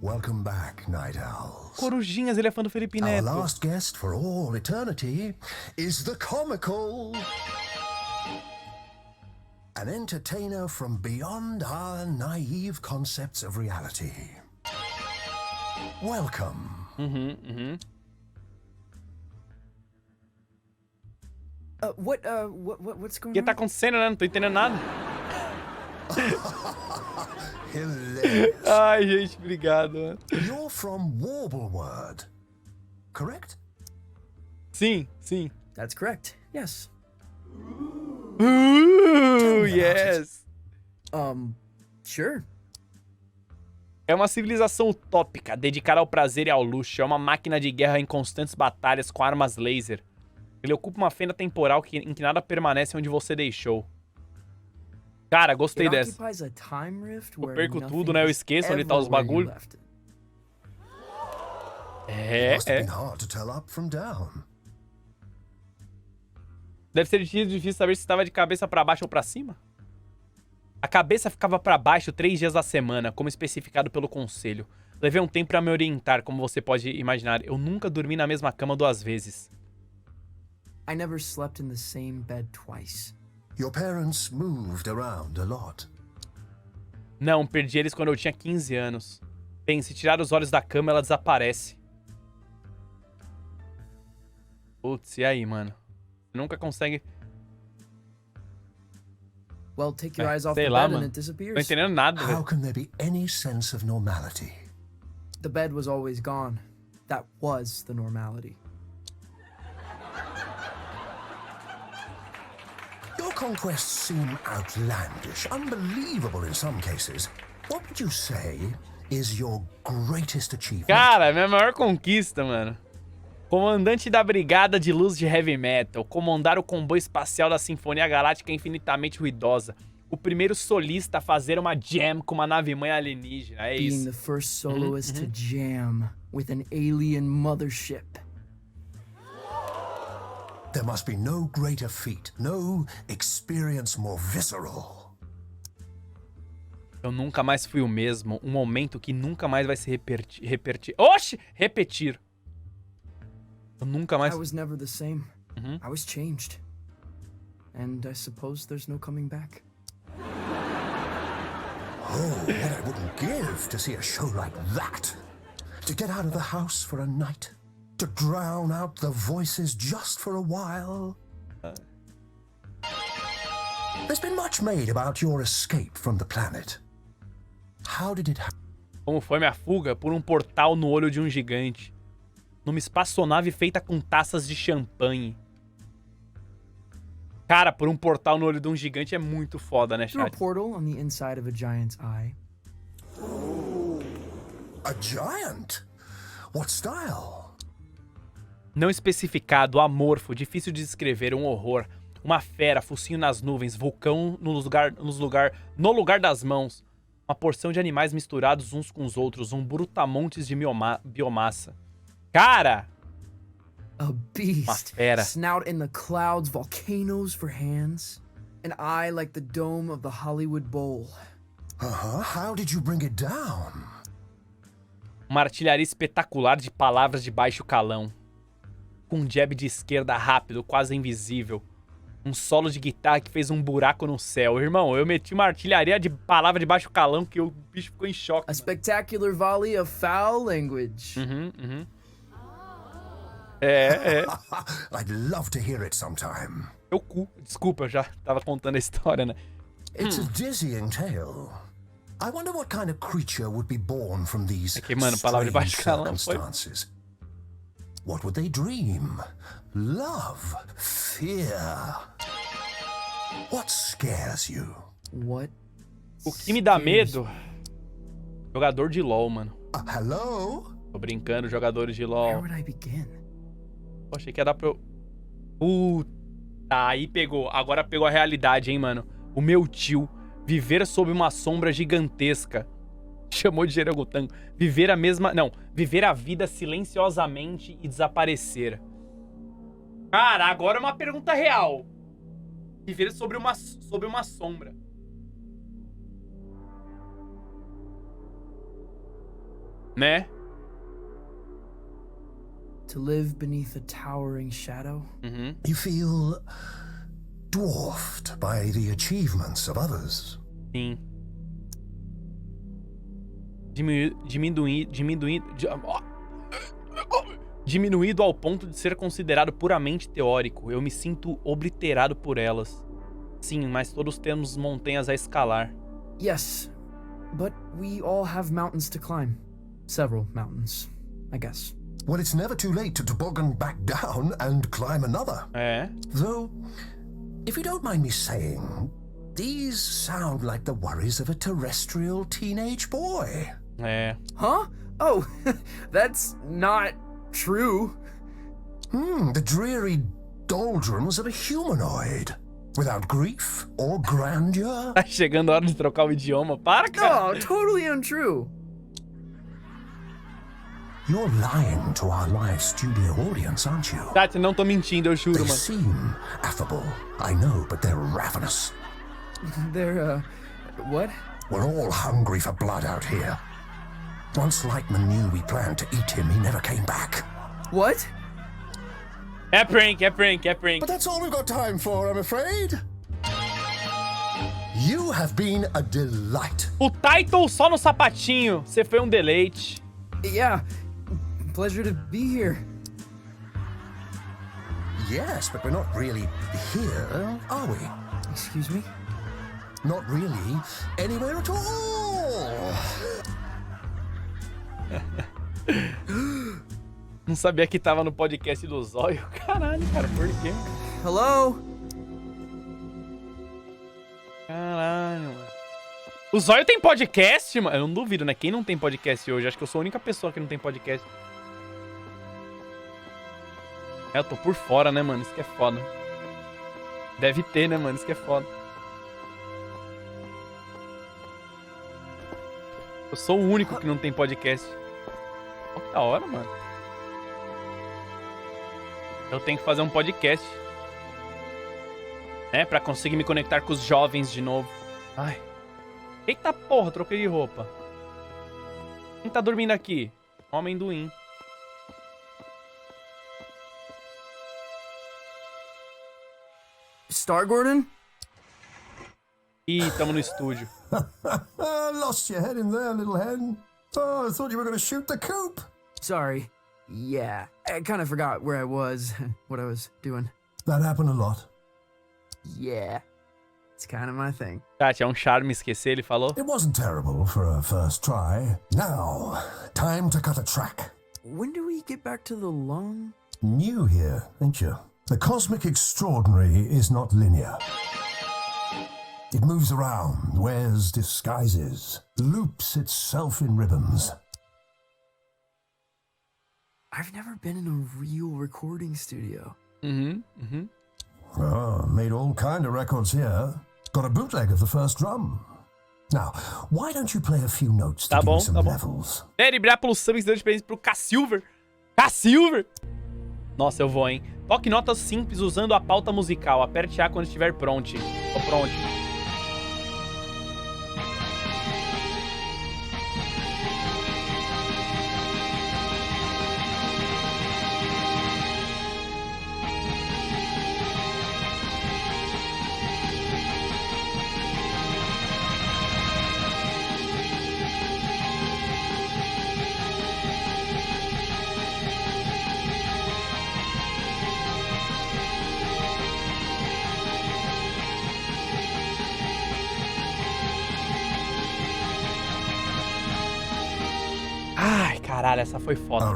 Welcome back, Night Owls. Corujinhas, ele é fã do Felipe Neto. Our last guest for all eternity is the comical. An entertainer from beyond our naive concepts of reality. Welcome. What's going O que on? tá acontecendo, né? Não tô entendendo nada. Hilarious. Ai, gente, obrigado, mano. You're from Warbleword, correct? Sim, sim. That's correct. Yes. Yes. Sure. É uma civilização utópica, dedicada ao prazer e ao luxo. É uma máquina de guerra em constantes batalhas com armas laser. Ele ocupa uma fenda temporal em que nada permanece onde você deixou. Cara, gostei dessa. Eu perco tudo, né? Eu esqueço onde tá os bagulho. É. Deve ser difícil saber se estava de cabeça pra baixo ou pra cima. A cabeça ficava pra baixo 3 dias da semana, como especificado pelo conselho. Levei um tempo pra me orientar, como você pode imaginar. Eu nunca dormi na mesma cama 2 vezes. I never slept in the same bed twice. Your parents moved around a lot. Não, perdi eles quando eu tinha 15 anos. Bem, se tirar os olhos da cama, ela desaparece. Putz, e aí, mano? Você nunca consegue... Well, take your eyes off the sei lá, bed and mano. it disappears. Tô entendendo nada, How velho. can there be any sense of normality? The bed was always gone. That was the normality. Your conquests seem outlandish, unbelievable in some cases. What would you say is your greatest achievement? Cara, minha maior conquista, mano. Comandante da Brigada de Luz de Heavy Metal. Comandar o comboio espacial da Sinfonia Galáctica infinitamente ruidosa. O primeiro solista a fazer uma jam com uma nave-mãe alienígena. É Being isso. the first soloist to jam with an alien mothership. There must be no greater feat, no experience more visceral. Eu nunca mais fui o mesmo. Um momento que nunca mais vai se repetir. Oxi! Repetir. Eu nunca mais... I was never the same. I was changed. And I suppose there's no coming back. Oh, what I wouldn't give to see a show like that. To get out of the house for a night. To drown out the voices just for a while. There's been much made about your escape from the planet. How did it happen? Como foi minha fuga por um portal no olho de um gigante. Numa espaçonave feita com taças de champanhe. Cara, por um portal no olho de um gigante é muito foda, né, Through a chat? portal on the inside of a giant's eye. A giant? What style? Não especificado, amorfo, difícil de descrever, um horror. Uma fera, focinho nas nuvens, vulcão no lugar das mãos. Uma porção de animais misturados uns com os outros, um brutamontes de biomassa. Cara! A beast. Uma fera. Snout in the clouds, volcanoes for hands. An eye like the dome of the Hollywood Bowl. How did you bring it down? Uma artilharia espetacular de palavras de baixo calão. Com um jab de esquerda rápido, quase invisível. Um solo de guitarra que fez um buraco no céu. Irmão, eu meti uma artilharia de palavra de baixo calão que o bicho ficou em choque. A spectacular volley of foul language. É. I'd love to hear it sometime. Meu cu. Desculpa, eu já tava contando a história, né? It's a dizzying tale. I wonder what kind of creature would be born from these É que, mano, palavra de baixo calão foi... circumstances. What would they dream? Love, fear. What scares you? What? O que me dá medo? Jogador de LoL, mano. Hello? Tô brincando, jogadores de Where LoL. would I begin? Pô, achei que ia dar pra eu... Puta, aí pegou. Agora pegou a realidade, hein, mano. O meu tio, viver sob uma sombra gigantesca. Chamou de Gerogutango. Viver a mesma... Não, viver a vida silenciosamente e desaparecer. Cara, agora é uma pergunta real. Viver sob uma sombra. Né? To live beneath a towering shadow? You feel dwarfed by the achievements of others. Sim. Diminuído ao ponto de ser considerado puramente teórico. Eu me sinto obliterado por elas. Sim, mas todos temos montanhas a escalar. Yes, but we all have mountains to climb. Several mountains, I guess. Well, it's never too late to toboggan back down and climb another. Though, if you don't mind me saying, these sound like the worries of a terrestrial teenage boy. Huh? Oh, that's not true. The dreary doldrums of a humanoid. Without grief or grandeur. Tá chegando a hora de trocar o idioma. Para, cara. No, totally untrue. You're lying to our live studio audience, aren't you? Tati, não tô mentindo, eu juro, They mano. seem affable, I know, but they're ravenous. They're, what? We're all hungry for blood out here. Once Lightman knew we planned to eat him, he never came back. What? É prank, é prank, é prank. But that's all we've got time for, I'm afraid. You have been a delight. O title só no sapatinho. Você foi um deleite. Yeah. Pleasure to be here. Yes, but we're not really here, are we? Excuse me? Not really anywhere at all. Não sabia que tava no podcast do Zóio. Caralho, cara, por quê? Hello? Caralho, mano. O Zóio tem podcast, mano? Eu não duvido, né? Quem não tem podcast hoje? Acho que eu sou a única pessoa que não tem podcast. Eu tô por fora, né, mano? Isso que é foda. Deve ter, né, mano? Isso que é foda. Eu sou o único que não tem podcast. Pô, que da hora, mano. Eu tenho que fazer um podcast. Né? Pra conseguir me conectar com os jovens de novo. Ai. Eita porra, troquei de roupa. Quem tá dormindo aqui? Um amendoim. Star Gordon? Ih, tamo no estúdio. Lost your head in there, little hen. Oh, I thought you were going to shoot the coop. Sorry. Yeah, I kind of forgot where I was, what I was doing. That happened a lot. Yeah, it's kind of my thing. Tati, é um charme esquecer, ele falou. It wasn't terrible for a first try. Now, time to cut a track. When do we get back to the lung? New here, ain't you? The cosmic extraordinary is not linear. It moves around, wears disguises, loops itself in ribbons. I've never been in a real recording studio. Oh, made all kind of records here. Got a bootleg of the first drum. Now, why don't you play a few notes to give me some levels? Vibrar pelo sub de presente pro Cassilver. Cassilver! Nossa, eu vou, hein? Toque notas simples usando a pauta musical. Aperte A quando estiver pronto. Tô pronto. Ai, caralho, essa foi foda.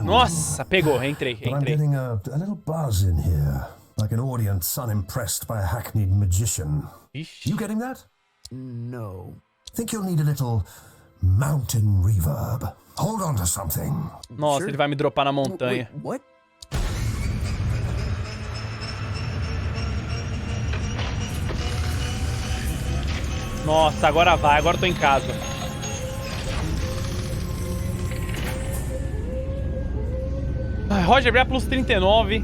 Nossa, pegou, entrei. I'm getting a little buzz in here, like an audience unimpressed by a hackneyed magician. You getting that? No. Think you'll need a little mountain reverb. Hold on to something. Nossa, ele vai me dropar na montanha. Wait, what? Nossa, agora vai, agora eu tô em casa. Ai, Roger, abrir plus 39.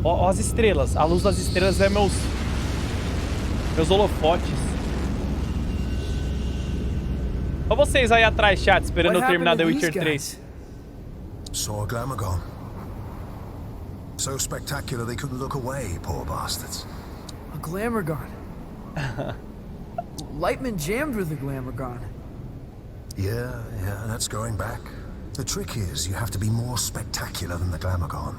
Ó, as estrelas. A luz das estrelas é meus holofotes. Ó vocês aí atrás, chat, esperando eu terminar The Witcher 3. Saw a Glamogon. So spectacular they couldn't look away, poor bastards. A Glamogon. Lightman jammed with a Glamogon. Yeah, that's going back. The trick is you have to be more spectacular than the Glamogon.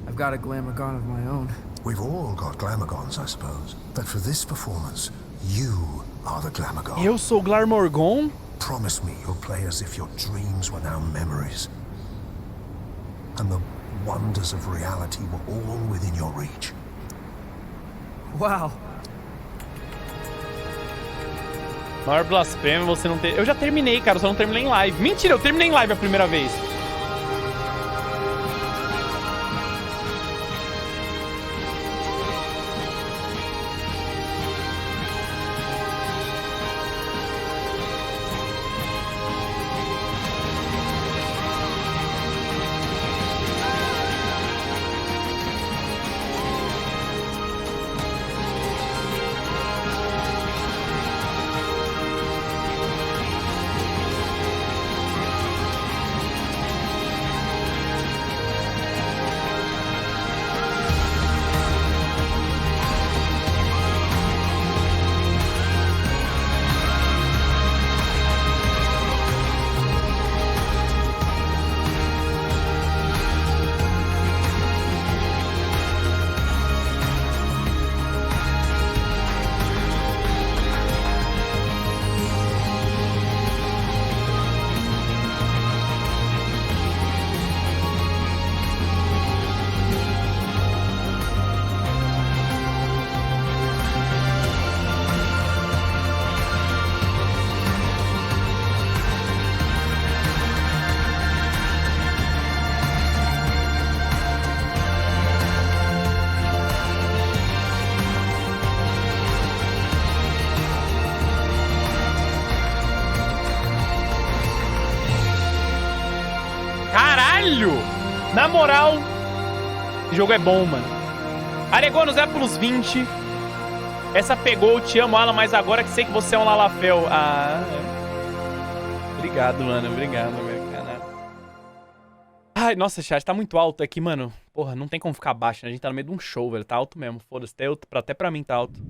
I've got a Glamogon of my own. We've all got Glamogons, I suppose. But for this performance, you are the Glamorgon. Eu sou o Glamorgon? Promise me you'll play as if your dreams were now memories. And the wonders of reality were all within your reach. Wow. Maior blasfêmia você não ter... Eu já terminei, cara, eu só não terminei em live. Mentira, eu terminei em live a primeira vez. Caralho! Na moral, esse jogo é bom, mano. Aregonos é plus 20. Essa pegou, te amo, Alan, mas agora que sei que você é um Lalafel. Ah, obrigado, mano. Obrigado, meu canal. Ai, nossa, chat, tá muito alto aqui, mano. Porra, não tem como ficar baixo, né? A gente tá no meio de um show, velho. Tá alto mesmo. Foda-se, até pra mim tá alto.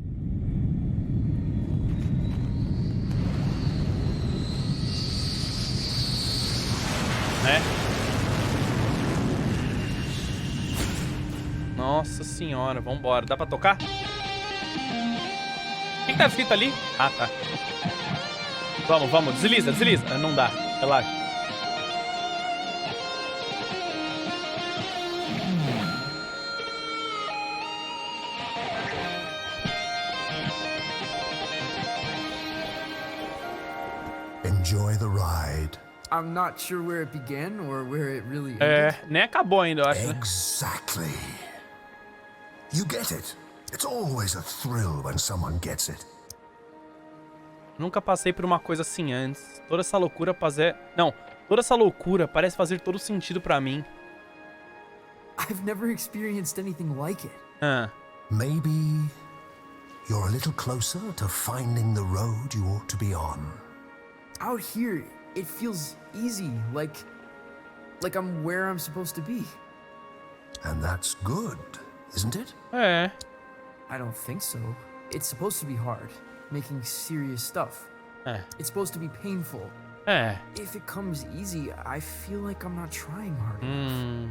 Né? Nossa senhora, vambora. Dá pra tocar? O que tá escrito ali? Ah, tá. Vamos, vamos. Desliza, desliza. Não dá. Relaxa. Enjoy the ride. I'm not sure where it began or where it really ended. É, nem acabou ainda, eu acho, né? Exactly. You get it. It's always a thrill when someone gets it. Nunca passei por uma coisa assim antes. Toda essa loucura toda essa loucura parece fazer todo sentido pra mim. I've never experienced anything like it. Maybe you're a little closer to finding the road you ought to be on. Out here, it feels easy, like I'm where I'm supposed to be. And that's good, isn't it? É. I don't think so. It's supposed to be hard, making serious stuff. It's supposed to be painful. If it comes easy, I feel like I'm not trying hard enough.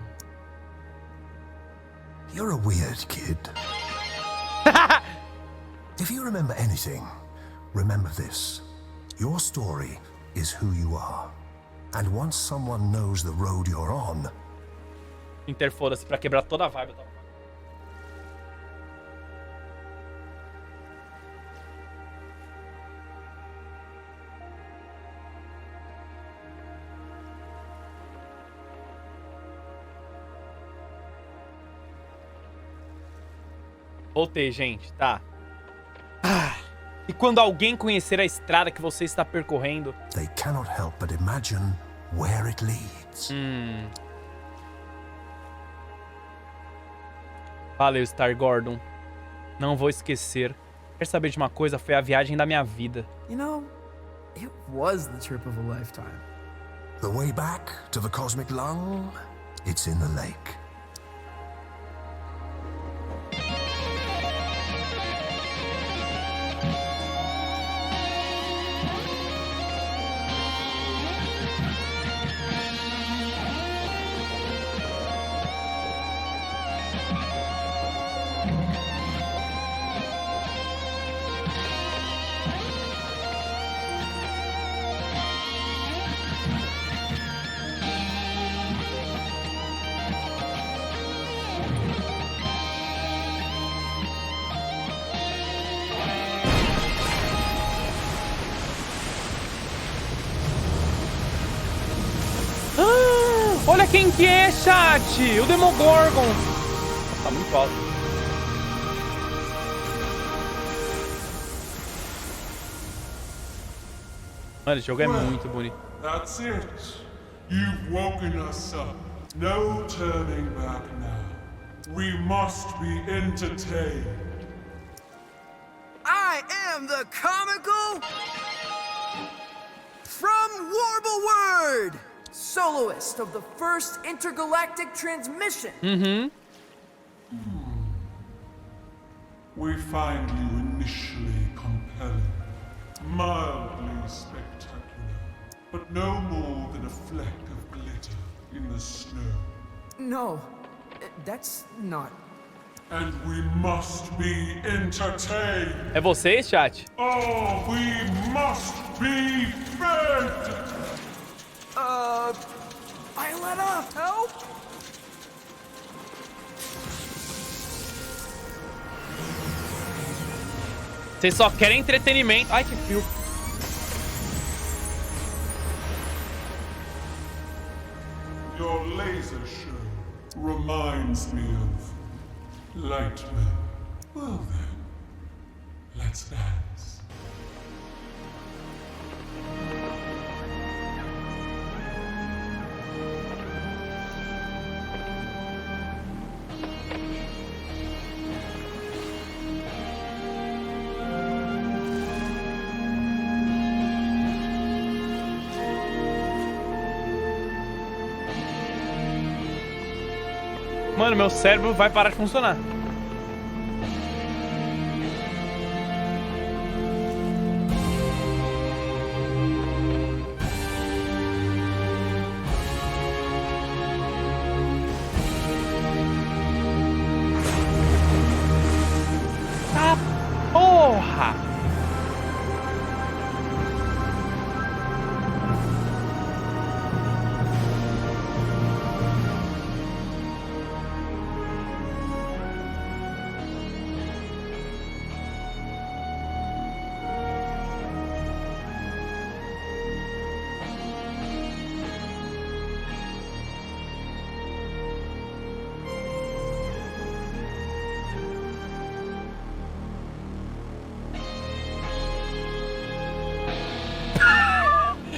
You're a weird kid. If you remember anything, remember this. Your story is who you are. And once someone knows the road you're on... Interfoda-se pra quebrar toda a vibe. Voltei, gente. Tá. E quando alguém conhecer a estrada que você está percorrendo... They cannot help but imagine where it leads. Valeu, Star Gordon. Não vou esquecer. Quer saber de uma coisa? Foi a viagem da minha vida. You know, it was the trip of a lifetime. The way back to the cosmic lung, it's in the lake. Olha quem que é, chat! O Demogorgon! Tá muito alto. Mano, esse jogo é muito bonito. That's it. You've woken us up. No turning back now. We must be entertained. I am the comical from Warble Word, soloist of the first intergalactic transmission. We find you initially compelling, mildly spectacular, but no more than a fleck of glitter in the snow. No, that's not. And we must be entertained. É vocês, chat? Oh, we must be fed. Violetta, help! Vocês só querem entretenimento. Ai, que frio. Your laser show reminds me of Lightman. Well then, let's dance. Mano, meu cérebro vai parar de funcionar. Ah, porra!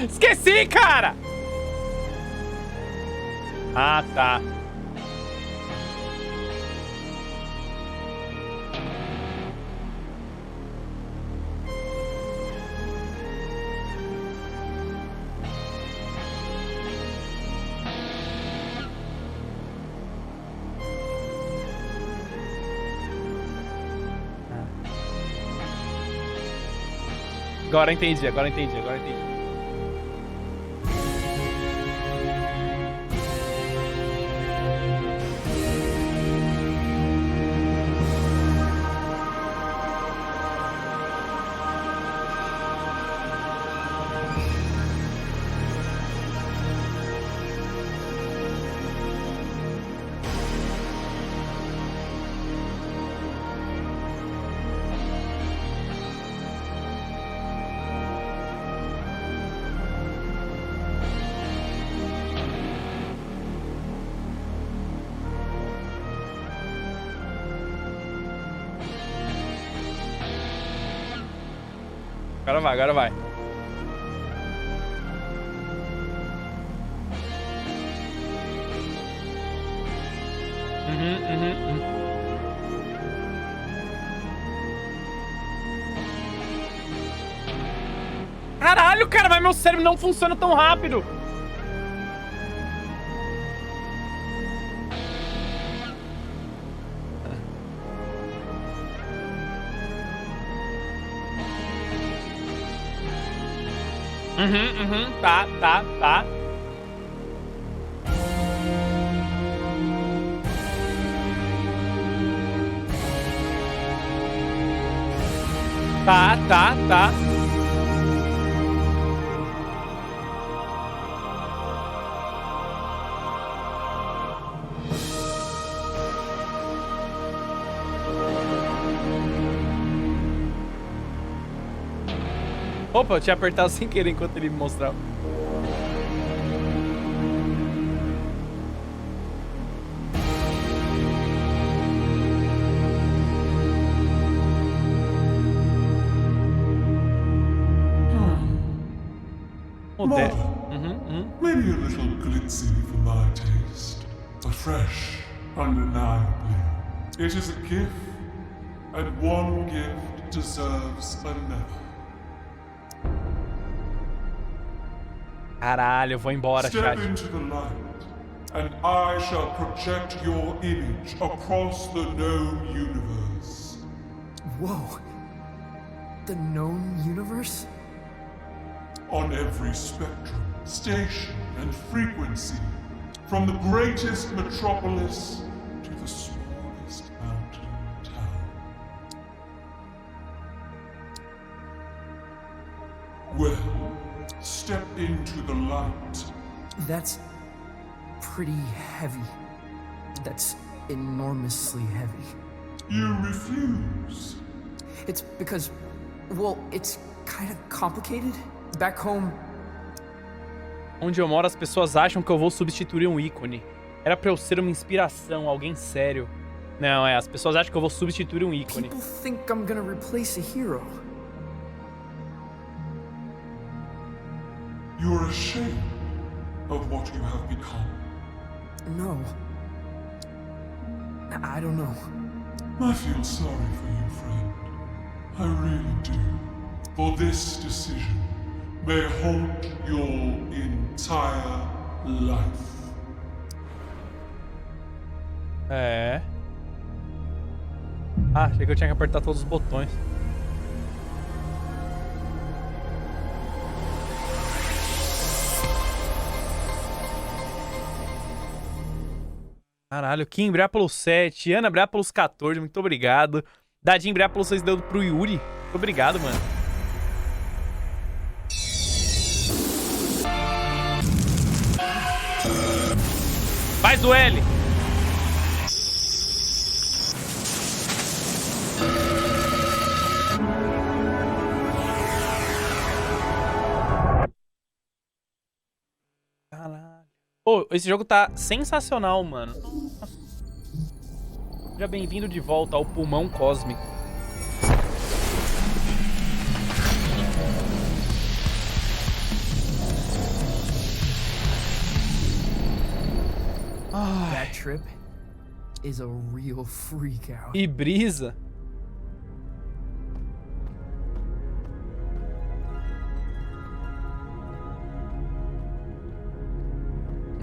Esqueci, cara! Ah, tá. Agora entendi, agora entendi, agora entendi. Agora vai, agora vai. Caralho, cara, mas meu cérebro não funciona tão rápido. Tá. Tá. Opa, eu tinha apertado sem querer enquanto ele me mostrava. Maybe a little glitzy for my taste, but fresh, undeniably. It is a gift, and one gift deserves another. Caralho, eu vou embora, chat. Step into the light, and I shall project your image across the known universe. Whoa. The known universe? On every spectrum, station, and frequency, from the greatest metropolis to the smallest mountain town. Well, step into the light. That's pretty heavy. That's enormously heavy. You refuse? It's because, well, it's kind of complicated. Back home. Onde eu moro, as pessoas acham que eu vou substituir um ícone. Era pra eu ser uma inspiração, alguém sério. Não, as pessoas acham que eu vou substituir um ícone. People think I'm gonna replace a hero. You're ashamed of what you have become. No. I don't know. I feel sorry for you, friend. I really do. For this decision may haunt your entire life. É. Ah, achei que eu tinha que apertar todos os botões. Caralho, Kim, obrigado pelos 7. Ana, obrigado pelos 14. Muito obrigado. Dadinho, obrigado pelos 6 dedos pro Yuri. Muito obrigado, mano. Faz o L. Caralho. Pô, esse jogo tá sensacional, mano. Seja bem-vindo de volta ao pulmão cósmico. That trip is a real freak out. E brisa.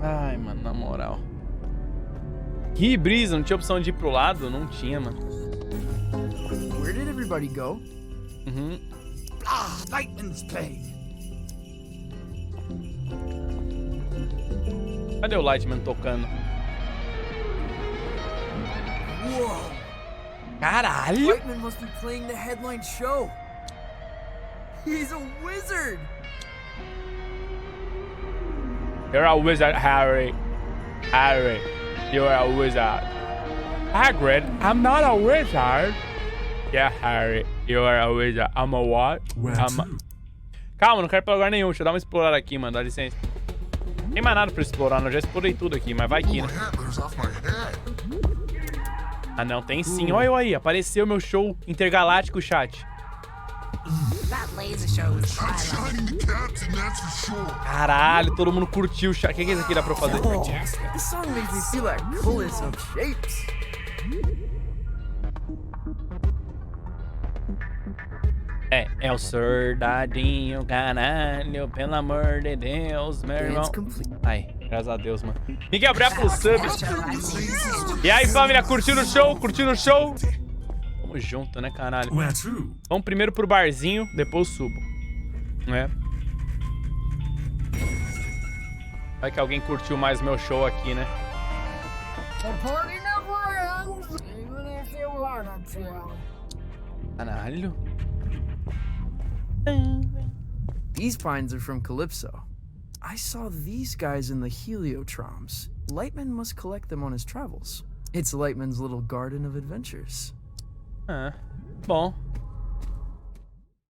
Ai, mano, na moral. Que brisa, não tinha opção de ir pro lado? Não tinha, mano. Where did everybody go? Lightman's play. Cadê o Lightman tocando? Whoa. Caralho! Lightman must be playing the headline show. He's a wizard. You're a wizard, Harry. Harry, you're a wizard. Hagrid, I'm not a wizard. Yeah, Harry, you're a wizard. I'm a what? Calma, não quero ir pra lugar nenhum. Deixa eu dar uma explorada aqui, mano. Dá licença. Não tem mais nada pra explorar, eu já explorei tudo aqui, mas vai que, né? Ah, não, tem sim. Olha eu aí, apareceu meu show intergaláctico, chat. Caralho, todo mundo curtiu o chat. O que é isso aqui dá pra eu fazer? This song makes me feel like coolest of shapes. É o soldadinho, caralho, pelo amor de Deus, meu irmão. Ai, graças a Deus, mano. Miguel, obrigado pelo sub. E aí, família, curtindo o show? Curtindo o show? Tamo junto, né, caralho? Vamos primeiro pro barzinho, depois subo. É. Vai que alguém curtiu mais meu show aqui, né? Caralho. These pines are from Calypso. I saw these guys in the Heliotroms. Lightman must collect them on his travels. It's Lightman's little garden of adventures. Ah, bom.